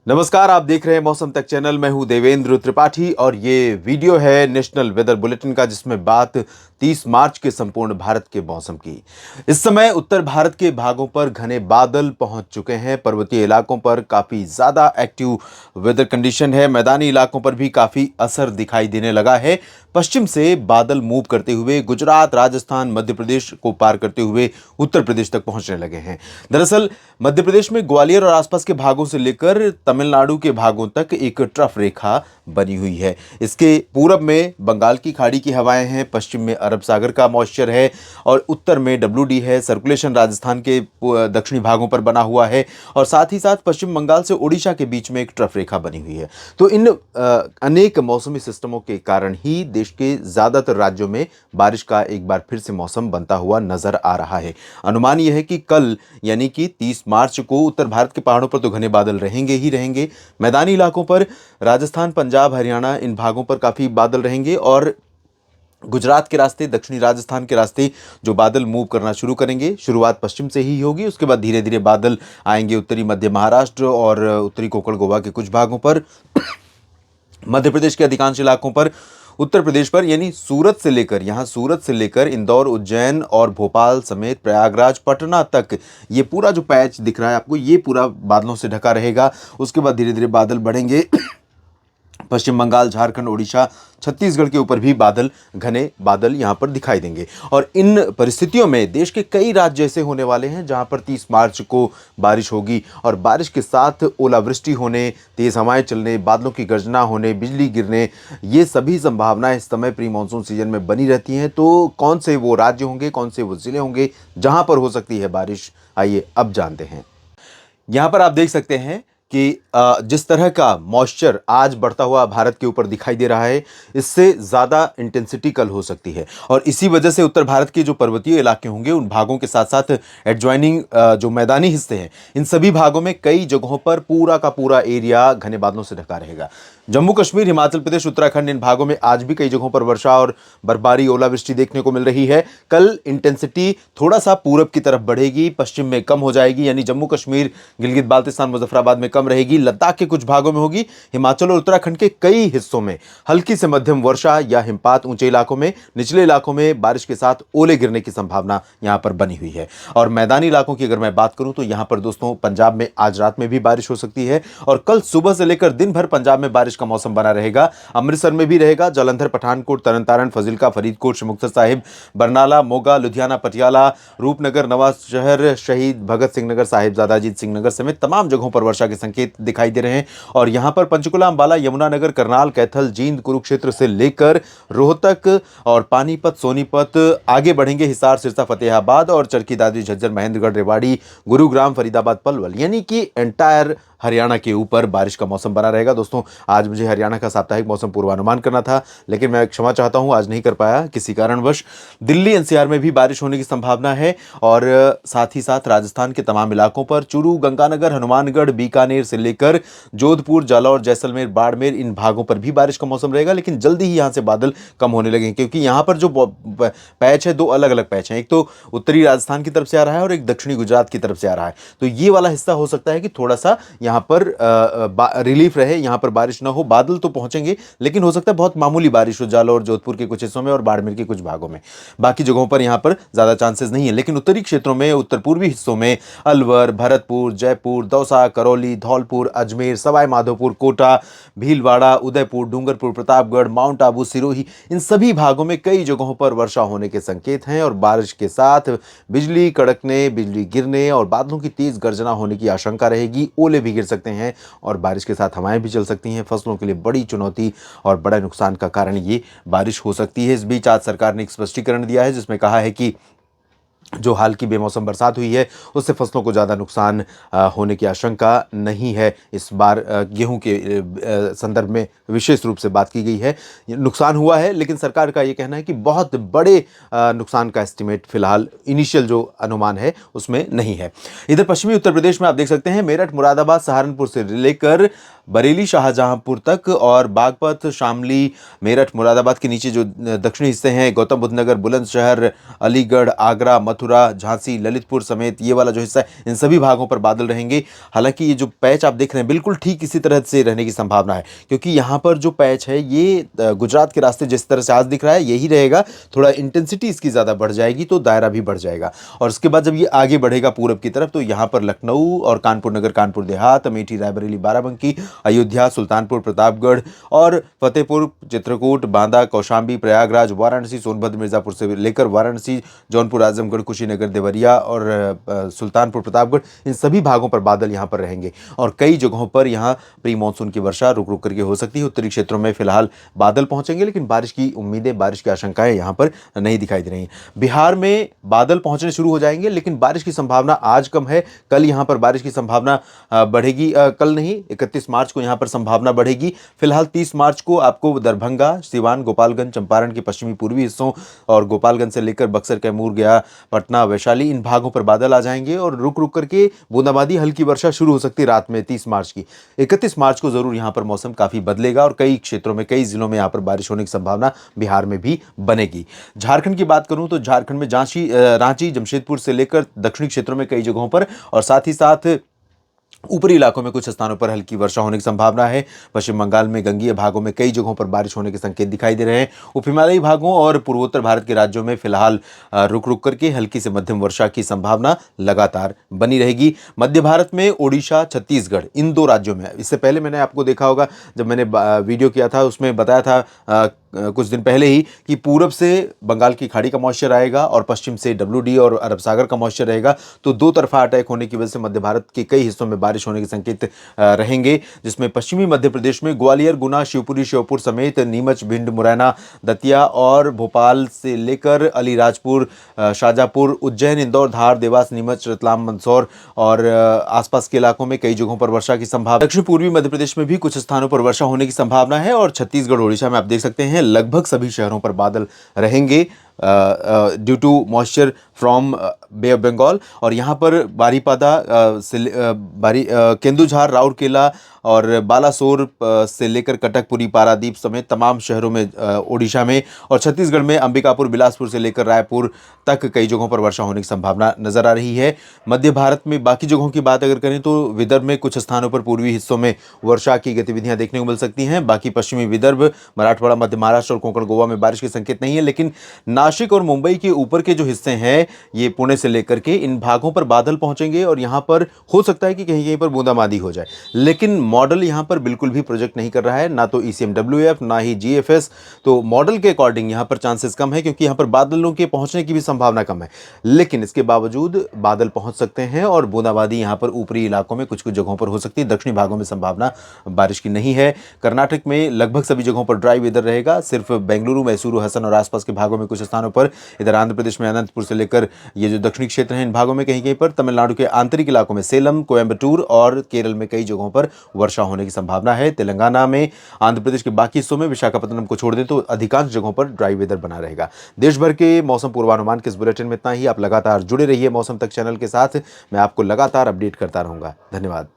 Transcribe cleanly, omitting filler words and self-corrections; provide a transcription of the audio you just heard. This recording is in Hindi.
नमस्कार, आप देख रहे हैं मौसम तक चैनल। मैं हूं देवेंद्र त्रिपाठी और ये वीडियो है नेशनल वेदर बुलेटिन का, जिसमें बात 30 मार्च के संपूर्ण भारत के मौसम की। इस समय उत्तर भारत के भागों पर घने बादल पहुंच चुके हैं। पर्वतीय इलाकों पर काफी ज्यादा एक्टिव वेदर कंडीशन है। मैदानी इलाकों पर भी काफी असर दिखाई देने लगा है। पश्चिम से बादल मूव करते हुए गुजरात, राजस्थान, मध्य प्रदेश को पार करते हुए उत्तर प्रदेश तक पहुंचने लगे हैं। दरअसल मध्य प्रदेश में ग्वालियर और आसपास के भागों से लेकर तमिलनाडु के भागों तक एक ट्रफ रेखा बनी हुई है। इसके पूरब में बंगाल की खाड़ी की हवाएं हैं, पश्चिम में अरब सागर का मॉइस्चर है और उत्तर में डब्ल्यूडी है। सर्कुलेशन राजस्थान के दक्षिणी भागों पर बना हुआ है और साथ ही साथ पश्चिम बंगाल से ओडिशा के बीच में एक ट्रफ रेखा बनी हुई है। तो इन अनेक मौसमी सिस्टमों के कारण ही देश के ज्यादातर राज्यों में बारिश का एक बार फिर से मौसम बनता हुआ नजर आ रहा है। अनुमान यह है कि कल यानी कि 30 मार्च को उत्तर भारत के पहाड़ों पर तो घने बादल रहेंगे ही रहेंगे। मैदानी इलाकों पर राजस्थान, पंजाब, हरियाणा, इन भागों पर काफी बादल रहेंगे और गुजरात के रास्ते, दक्षिणी राजस्थान के रास्ते जो बादल मूव करना शुरू करेंगे, शुरुआत पश्चिम से ही होगी। उसके बाद धीरे धीरे बादल आएंगे उत्तरी मध्य महाराष्ट्र और उत्तरी कोंकण गोवा के कुछ भागों पर, मध्य प्रदेश के अधिकांश इलाकों पर, उत्तर प्रदेश पर, यानी सूरत से लेकर इंदौर, उज्जैन और भोपाल समेत प्रयागराज, पटना तक ये पूरा जो पैच दिख रहा है आपको, ये पूरा बादलों से ढका रहेगा। उसके बाद धीरे धीरे बादल बढ़ेंगे। पश्चिम बंगाल, झारखंड, ओडिशा, छत्तीसगढ़ के ऊपर भी घने बादल यहां पर दिखाई देंगे। और इन परिस्थितियों में देश के कई राज्य ऐसे होने वाले हैं जहां पर 30 मार्च को बारिश होगी और बारिश के साथ ओलावृष्टि होने, तेज हवाएं चलने, बादलों की गर्जना होने, बिजली गिरने, ये सभी संभावनाएं इस समय प्री मानसून सीजन में बनी रहती हैं। तो कौन से वो राज्य होंगे, कौन से वो जिले होंगे जहां पर हो सकती है बारिश, आइए अब जानते हैं। यहां पर आप देख सकते हैं कि जिस तरह का मॉइस्चर आज बढ़ता हुआ भारत के ऊपर दिखाई दे रहा है, इससे ज़्यादा इंटेंसिटी कल हो सकती है और इसी वजह से उत्तर भारत के जो पर्वतीय इलाके होंगे, उन भागों के साथ साथ एडजॉइनिंग जो मैदानी हिस्से हैं, इन सभी भागों में कई जगहों पर पूरा का पूरा एरिया घने बादलों से ढका रहेगा। जम्मू कश्मीर, हिमाचल प्रदेश, उत्तराखंड, इन भागों में आज भी कई जगहों पर वर्षा और बर्फबारी, ओलावृष्टि देखने को मिल रही है। कल इंटेंसिटी थोड़ा सा पूरब की तरफ बढ़ेगी, पश्चिम में कम हो जाएगी, यानी जम्मू कश्मीर, गिलगित बाल्टिस्तान, मुजफ्फराबाद में कम रहेगी, लद्दाख के कुछ भागों में होगी, हिमाचल और उत्तराखंड के कई हिस्सों में हल्की से मध्यम वर्षा या हिमपात, ऊंचे इलाकों में, निचले इलाकों में बारिश के साथ ओले गिरने की संभावना यहां पर बनी हुई है। और मैदानी इलाकों की अगर मैं बात करूं तो यहां पर दोस्तों पंजाब में आज रात में भी बारिश हो सकती है और कल सुबह से लेकर दिन भर पंजाब में बारिश का मौसम बना रहेगा। अमृतसर में भी रहेगा, जालंधर, पठानकोट, तरनतारन, फजीलका, फरीदकोट, मुक्तसर साहिब, बरनाला, मोगा, लुधियाना, पटियाला, रूपनगर, नवाशहर, शहीद भगत सिंह नगर, साहिबजादा अजीत सिंह नगर समेत तमाम जगहों पर वर्षा के संकेत दिखाई दे रहे हैं। और यहां पर पंचकुला, अंबाला, यमुनानगर, करनाल, कैथल, जींद, कुरुक्षेत्र से लेकर रोहतक और पानीपत, सोनीपत आगे बढ़ेंगे, हिसार, सिरसा, फतेहाबाद और चरखी दादरी, झज्जर, महेंद्रगढ़, रेवाड़ी, गुरुग्राम, फरीदाबाद, पलवल, यानी कि एंटायर हरियाणा के ऊपर बारिश का मौसम बना रहेगा। दोस्तों, आज मुझे हरियाणा का साप्ताहिक मौसम पूर्वानुमान करना था, लेकिन मैं क्षमा चाहता हूं, आज नहीं कर पाया किसी कारणवश। दिल्ली एनसीआर में भी बारिश होने की संभावना है और साथ ही साथ राजस्थान के तमाम इलाकों पर, चूरू, गंगानगर, हनुमानगढ़, बीकानेर से लेकर जोधपुर, जालौर, जैसलमेर, बाड़मेर, इन भागों पर भी बारिश का मौसम रहेगा। लेकिन जल्दी ही यहां से बादल कम होने लगेंगे, क्योंकि यहां पर जो पैच है, दो अलग अलग पैच हैं। एक तो उत्तरी राजस्थान की तरफ से आ रहा है और एक दक्षिणी गुजरात की तरफ से आ रहा है। तो ये वाला हिस्सा हो सकता है कि थोड़ा सा यहां पर रिलीफ रहे, यहां पर बारिश ना हो। बादल तो पहुंचेंगे, लेकिन हो सकता है बहुत मामूली बारिश हो जालौर, जोधपुर के कुछ हिस्सों में और बाड़मेर के कुछ भागों में। बाकी जगहों पर यहां पर ज्यादा चांसेस नहीं है। लेकिन उत्तरी क्षेत्रों में, उत्तर पूर्वी हिस्सों में, अलवर, भरतपुर, जयपुर, दौसा, करौली, धौलपुर, अजमेर, सवाई माधोपुर, कोटा, भीलवाड़ा, उदयपुर, डूंगरपुर, प्रतापगढ़, माउंट आबू, सिरोही, इन सभी भागों में कई जगहों पर वर्षा होने के संकेत हैं और बारिश के साथ बिजली कड़कने, बिजली गिरने और बादलों की तेज गर्जना होने की आशंका रहेगी। ओले भी गिर सकते हैं और बारिश के साथ हवाएं भी चल सकती हैं। फसलों के लिए बड़ी चुनौती और बड़ा नुकसान का कारण ये बारिश हो सकती है। इस बीच आज सरकार ने एक स्पष्टीकरण दिया है, जिसमें कहा है कि जो हाल की बेमौसम बरसात हुई है, उससे फसलों को ज़्यादा नुकसान होने की आशंका नहीं है। इस बार गेहूं के संदर्भ में विशेष रूप से बात की गई है। नुकसान हुआ है, लेकिन सरकार का ये कहना है कि बहुत बड़े नुकसान का एस्टिमेट फिलहाल इनिशियल जो अनुमान है उसमें नहीं है। इधर पश्चिमी उत्तर प्रदेश में आप देख सकते हैं, मेरठ, मुरादाबाद, सहारनपुर से लेकर बरेली शाहजहांपुर तक और बागपत, शामली, मेरठ, मुरादाबाद के नीचे जो दक्षिणी हिस्से हैं, गौतम बुद्ध नगर, बुलंदशहर, अलीगढ़, आगरा, मथुरा, झांसी, ललितपुर समेत ये वाला जो हिस्सा है, इन सभी भागों पर बादल रहेंगे। हालांकि ये जो पैच आप देख रहे हैं बिल्कुल ठीक इसी तरह से रहने की संभावना है, क्योंकि यहाँ पर जो पैच है ये गुजरात के रास्ते जिस तरह से आज दिख रहा है यही रहेगा। थोड़ा इंटेंसिटी इसकी ज़्यादा बढ़ जाएगी तो दायरा भी बढ़ जाएगा, और उसके बाद जब ये आगे बढ़ेगा पूरब की तरफ तो यहाँ पर लखनऊ और कानपुर नगर, कानपुर देहात, अमेठी, रायबरेली, बाराबंकी, अयोध्या, सुल्तानपुर, प्रतापगढ़ और फतेहपुर, चित्रकूट, बांदा, कौशाम्बी, प्रयागराज, वाराणसी, सोनभद्र, मिर्जापुर से लेकर वाराणसी, जौनपुर, आजमगढ़, कुशीनगर, देवरिया और सुल्तानपुर, प्रतापगढ़, इन सभी भागों पर बादल यहाँ पर रहेंगे और कई जगहों पर यहाँ प्री मानसून की वर्षा रुक रुक करके हो सकती है। उत्तरी क्षेत्रों में फिलहाल बादल पहुंचेंगे, लेकिन बारिश की उम्मीदें, बारिश की आशंकाएं यहाँ पर नहीं दिखाई दे रही हैं। बिहार में बादल पहुंचने शुरू हो जाएंगे, लेकिन बारिश की संभावना आज कम है। कल यहाँ पर बारिश की संभावना बढ़ेगी, कल नहीं 31 मार्च को यहाँ पर संभावना बढ़ेगी। फिलहाल 30 मार्च को आपको दरभंगा, सिवान, गोपालगंज, चंपारण के पश्चिमी पूर्वी हिस्सों और गोपालगंज से लेकर बक्सर, कैमूर, गया, पटना, वैशाली, इन भागों पर बादल आ जाएंगे और रुक रुक करके बूंदाबांदी, हल्की वर्षा शुरू हो सकती है रात में 30 मार्च की। 31 मार्च को जरूर यहाँ पर मौसम काफी बदलेगा और कई क्षेत्रों में, कई जिलों में यहाँ पर बारिश होने की संभावना बिहार में भी बनेगी। झारखंड की बात करूं तो झारखंड में रांची, जमशेदपुर से लेकर दक्षिणी क्षेत्रों में कई जगहों पर और साथ ही साथ ऊपरी इलाकों में कुछ स्थानों पर हल्की वर्षा होने की संभावना है। पश्चिम बंगाल में गंगीय भागों में कई जगहों पर बारिश होने के संकेत दिखाई दे रहे हैं। उप हिमालयी भागों और पूर्वोत्तर भारत के राज्यों में फिलहाल रुक रुक करके हल्की से मध्यम वर्षा की संभावना लगातार बनी रहेगी। मध्य भारत में ओडिशा, छत्तीसगढ़, इन दो राज्यों में, इससे पहले मैंने आपको देखा होगा जब मैंने वीडियो किया था उसमें बताया था कुछ दिन पहले ही कि पूरब से बंगाल की खाड़ी का मॉइस्चर आएगा और पश्चिम से WD और अरब सागर का मॉइस्चर रहेगा, तो दो तरफा अटैक होने की वजह से मध्य भारत के कई हिस्सों में बारिश होने के संकेत रहेंगे, जिसमें पश्चिमी मध्य प्रदेश में ग्वालियर, गुना, शिवपुरी, श्योपुर समेत नीमच, भिंड, मुरैना, दतिया और भोपाल से लेकर अलीराजपुर, शाजापुर, उज्जैन, इंदौर, धार, देवास, नीमच, रतलाम, मंदसौर और आसपास के इलाकों में कई जगहों पर वर्षा की संभावना। दक्षिण पूर्वी मध्य प्रदेश में भी कुछ स्थानों पर वर्षा होने की संभावना है और छत्तीसगढ़, ओडिशा में आप देख सकते हैं लगभग सभी शहरों पर बादल रहेंगे due to moisture from Bay of Bengal. और यहाँ पर बारीपादा, केंदुझार, राउरकेला और बालासोर से लेकर कटकपुरी, पारादीप समेत तमाम शहरों में ओडिशा में और छत्तीसगढ़ में अंबिकापुर, बिलासपुर से लेकर रायपुर तक कई जगहों पर वर्षा होने की संभावना नजर आ रही है। मध्य भारत में बाकी जगहों की बात अगर करें तो विदर्भ में कुछ स्थानों पर पूर्वी हिस्सों में वर्षा की गतिविधियां देखने को मिल सकती हैं। बाकी पश्चिमी विदर्भ, मराठवाड़ा, मध्य महाराष्ट्र और कोंकण, गोवा में बारिश के संकेत नहीं है, लेकिन नासिक और मुंबई के ऊपर के जो हिस्से हैं, ये पुणे से लेकर के इन भागों पर बादल पहुंचेंगे और यहां पर हो सकता है कि कहीं कहीं पर बूंदाबांदी हो जाए, लेकिन मॉडल यहां पर बिल्कुल भी प्रोजेक्ट नहीं कर रहा है, ना तो ECMWF ना ही GFS। तो मॉडल के अकॉर्डिंग यहां पर चांसेस कम है, क्योंकि यहां पर बादलों के पहुंचने की भी संभावना कम है, लेकिन इसके बावजूद बादल पहुंच सकते हैं और बूंदाबांदी यहां पर ऊपरी इलाकों में कुछ कुछ जगहों पर हो सकती है। दक्षिणी भागों में संभावना बारिश की नहीं है। कर्नाटक में लगभग सभी जगहों पर ड्राई वेदर रहेगा, सिर्फ बेंगलुरु, मैसूरू, हसन और आसपास के भागों में कुछ स्थानों पर, इधर आंध्र प्रदेश में अनंतपुर से लेकर ये जो दक्षिणी क्षेत्र हैं इन भागों में कहीं कहीं पर, तमिलनाडु के आंतरिक इलाकों में सेलम, कोयम्बटूर और केरल में कई जगहों पर वर्षा होने की संभावना है। तेलंगाना में, आंध्र प्रदेश के बाकी हिस्सों में, विशाखापट्टनम को छोड़ दें तो अधिकांश जगहों पर ड्राई वेदर बना रहेगा। देश भर के मौसम पूर्वानुमान के इस बुलेटिन में इतना ही। आप लगातार जुड़े रहिए मौसम तक चैनल के साथ, मैं आपको लगातार अपडेट करता रहूंगा। धन्यवाद।